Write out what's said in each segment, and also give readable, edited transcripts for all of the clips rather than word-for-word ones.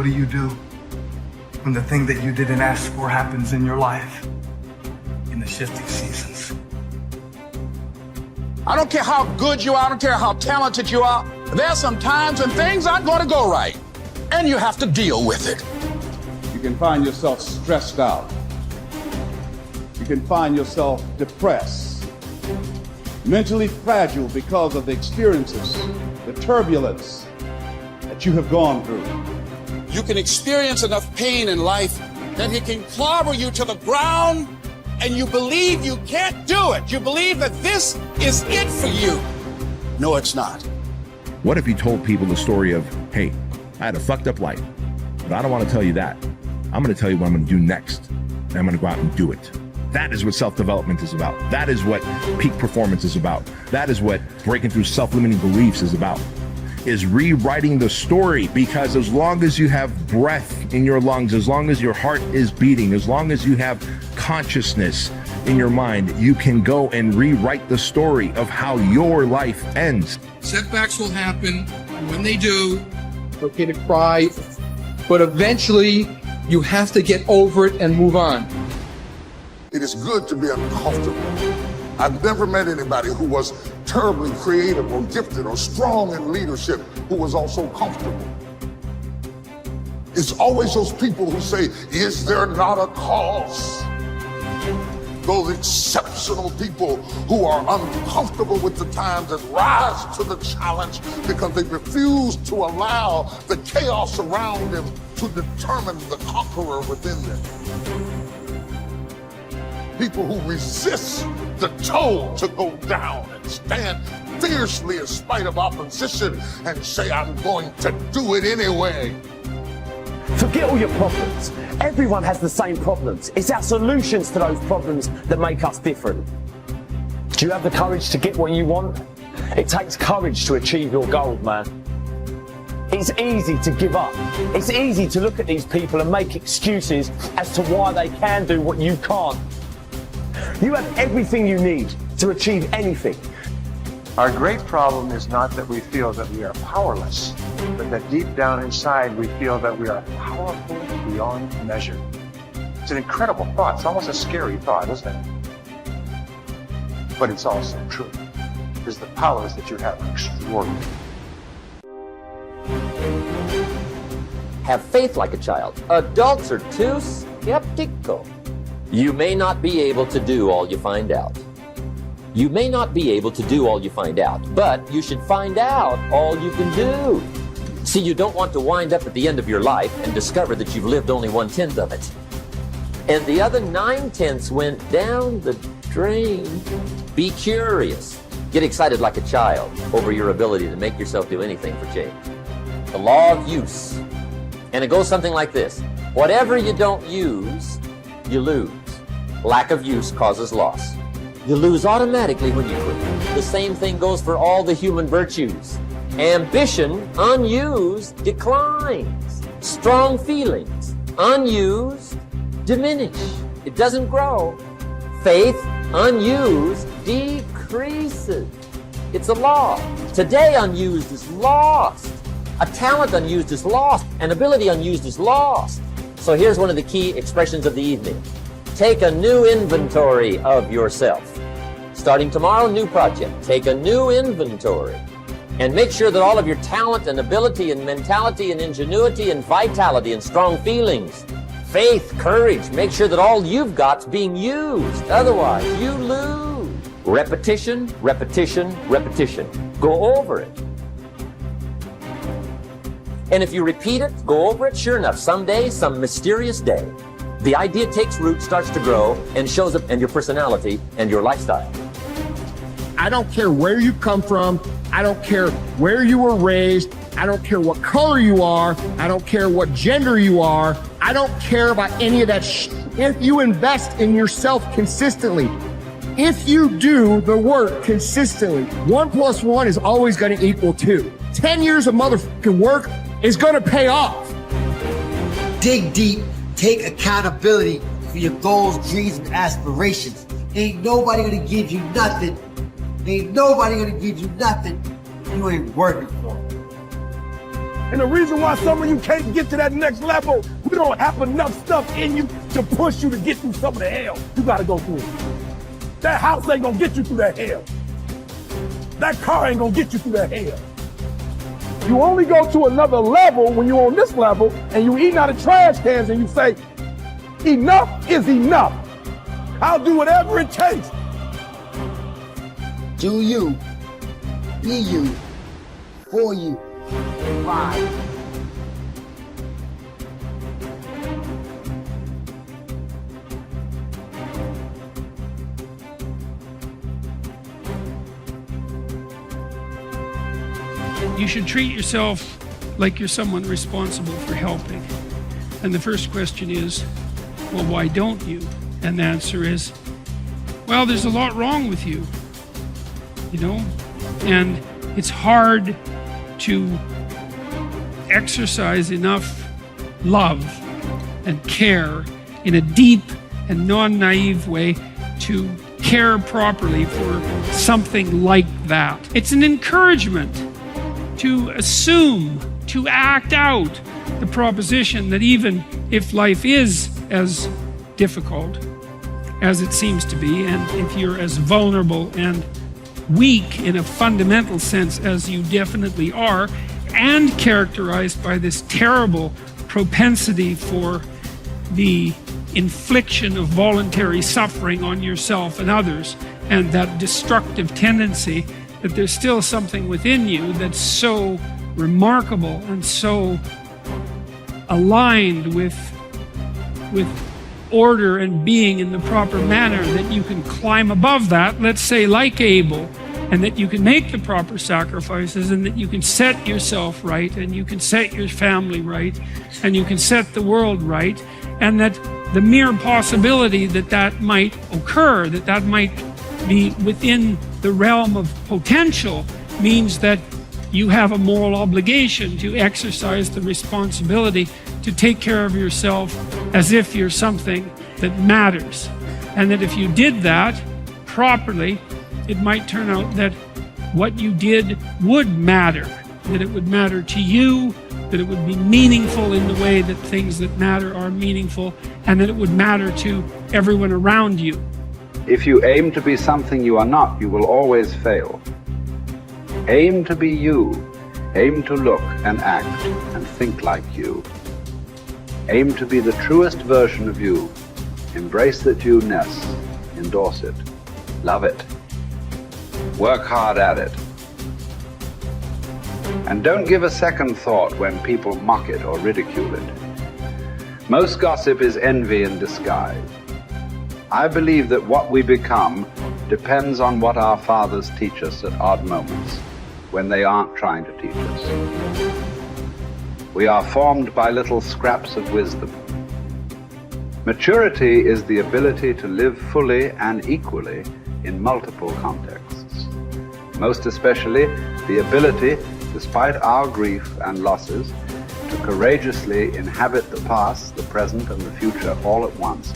do you do when the thing that you didn't ask for happens in your life in the shifting seasons? I don't care how good you are, I don't care how talented you are. There are some times when things aren't going to go right, and you have to deal with it. You can find yourself stressed out. You can find yourself depressed, mentally fragile because of the experiences, the turbulence that you have gone through. You can experience enough pain in life that it can clobber you to the ground, and you believe you can't do it. You believe that this is it for you. No, it's not. What if you told people the story of, hey, I had a fucked up life, but I don't want to tell you that. I'm going to tell you what I'm going to do next, and I'm going to go out and do it. That is what self-development is about. That is what peak performance is about. That is what breaking through self-limiting beliefs is about, is rewriting the story. Because as long as you have breath in your lungs, as long as your heart is beating, as long as you have consciousness in your mind, you can go and rewrite the story of how your life ends. Setbacks will happen. When they do, it's okay to cry, but eventually you have to get over it and move on. It is good to be uncomfortable. I've never met anybody who was terribly creative or gifted or strong in leadership who was also comfortable. It's always those people who say, is there not a cause? Those exceptional people who are uncomfortable with the times and rise to the challenge because they refuse to allow the chaos around them to determine the conqueror within them. People who resist the toll to go down and stand fiercely in spite of opposition and say, I'm going to do it anyway. Forget all your problems. Everyone has the same problems. It's our solutions to those problems that make us different. Do you have the courage to get what you want? It takes courage to achieve your goals, man. It's easy to give up. It's easy to look at these people and make excuses as to why they can do what you can't. You have everything you need to achieve anything. Our great problem is not that we feel that we are powerless, but that deep down inside we feel that we are powerful beyond measure. It's an incredible thought. It's almost a scary thought, isn't it? But it's also true, because the powers that you have are extraordinary. Have faith like a child. Adults are too skeptical. You may not be able to do all you find out. You may not be able to do all you find out, but you should find out all you can do. See, you don't want to wind up at the end of your life and discover that you've lived only 1/10 of it, and the other 9/10 went down the drain. Be curious. Get excited like a child over your ability to make yourself do anything for change. The law of use. And it goes something like this. Whatever you don't use, you lose. Lack of use causes loss. You lose automatically when you quit. The same thing goes for all the human virtues. Ambition, unused, declines. Strong feelings, unused, diminish. It doesn't grow. Faith, unused, decreases. It's a law. Today unused is lost. A talent unused is lost. An ability unused is lost. So here's one of the key expressions of the evening. Take a new inventory of yourself. Starting tomorrow, new project. Take a new inventory and make sure that all of your talent and ability and mentality and ingenuity and vitality and strong feelings, faith, courage, make sure that all you've got's being used. Otherwise, you lose. Repetition, repetition, repetition. Go over it. And if you repeat it, go over it, sure enough, someday, some mysterious day, the idea takes root, starts to grow, and shows up in your personality and your lifestyle. I don't care where you come from. I don't care where you were raised. I don't care what color you are. I don't care what gender you are. I don't care about any of that If you invest in yourself consistently, if you do the work consistently, 1 + 1 is always going to equal 2. 10 years of motherfucking work is going to pay off. Dig deep. Take accountability for your goals, dreams, and aspirations. Ain't nobody gonna give you nothing. Ain't nobody gonna give you nothing you ain't working for. And the reason why some of you can't get to that next level, we don't have enough stuff in you to push you to get through some of the hell you gotta go through. That house ain't gonna get you through that hell. That car ain't gonna get you through that hell. You only go to another level when you're on this level and you eating out of trash cans and you say, enough is enough. I'll do whatever it takes. Do you, be you, for you. Bye. You should treat yourself like you're someone responsible for helping. And the first question is, well, why don't you? And the answer is, well, there's a lot wrong with you, you know? And it's hard to exercise enough love and care in a deep and non-naive way to care properly for something like that. It's an encouragement to assume, to act out the proposition that even if life is as difficult as it seems to be, and if you're as vulnerable and weak in a fundamental sense as you definitely are, and characterized by this terrible propensity for the infliction of voluntary suffering on yourself and others, and that destructive tendency, that there's still something within you that's so remarkable and so aligned with order and being in the proper manner that you can climb above that, let's say like Abel, and that you can make the proper sacrifices, and that you can set yourself right, and you can set your family right, and you can set the world right, and that the mere possibility that that might occur, that that might be within the realm of potential, means that you have a moral obligation to exercise the responsibility to take care of yourself as if you're something that matters. And that if you did that properly, it might turn out that what you did would matter, that it would matter to you, that it would be meaningful in the way that things that matter are meaningful, and that it would matter to everyone around you. If you aim to be something you are not, you will always fail. Aim to be you. Aim to look and act and think like you. Aim to be the truest version of you. Embrace that you-ness. Endorse it. Love it. Work hard at it. And don't give a second thought when people mock it or ridicule it. Most gossip is envy in disguise. I believe that what we become depends on what our fathers teach us at odd moments, when they aren't trying to teach us. We are formed by little scraps of wisdom. Maturity is the ability to live fully and equally in multiple contexts. Most especially, the ability, despite our grief and losses, to courageously inhabit the past, the present, and the future all at once.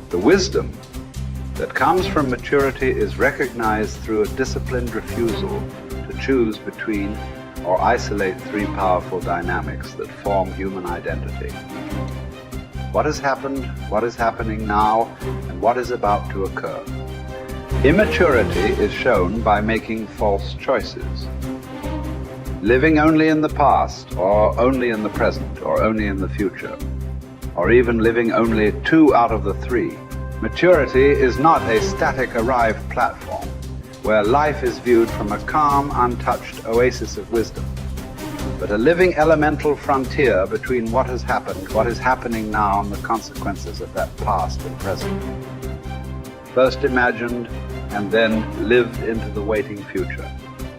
The wisdom that comes from maturity is recognized through a disciplined refusal to choose between or isolate three powerful dynamics that form human identity. What has happened, what is happening now, and what is about to occur. Immaturity is shown by making false choices. Living only in the past, or only in the present, or only in the future, or even living only 2 out of the 3. Maturity is not a static arrived platform where life is viewed from a calm, untouched oasis of wisdom, but a living elemental frontier between what has happened, what is happening now, and the consequences of that past and present. First imagined and then lived into the waiting future.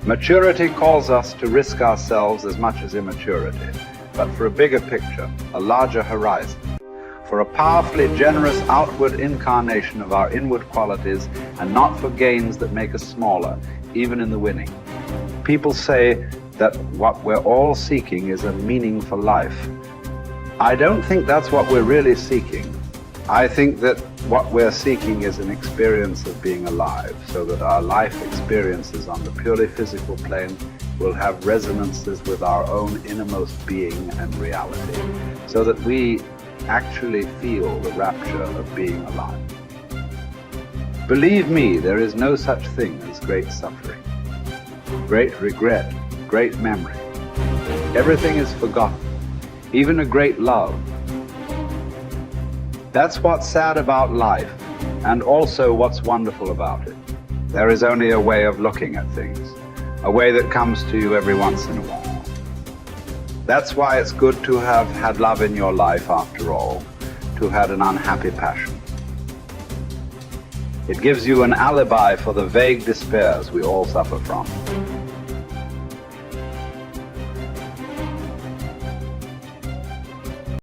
Maturity calls us to risk ourselves as much as immaturity, but for a bigger picture, a larger horizon, for a powerfully generous outward incarnation of our inward qualities, and not for gains that make us smaller, even in the winning. People say that what we're all seeking is a meaningful life. I don't think that's what we're really seeking. I think that what we're seeking is an experience of being alive, so that our life experiences on the purely physical plane will have resonances with our own innermost being and reality, so that we actually feel the rapture of being alive. Believe me, there is no such thing as great suffering, great regret, great memory. Everything is forgotten, even a great love. That's what's sad about life, and also what's wonderful about it. There is only a way of looking at things, a way that comes to you every once in a while. That's why it's good to have had love in your life after all, to have had an unhappy passion. It gives you an alibi for the vague despairs we all suffer from.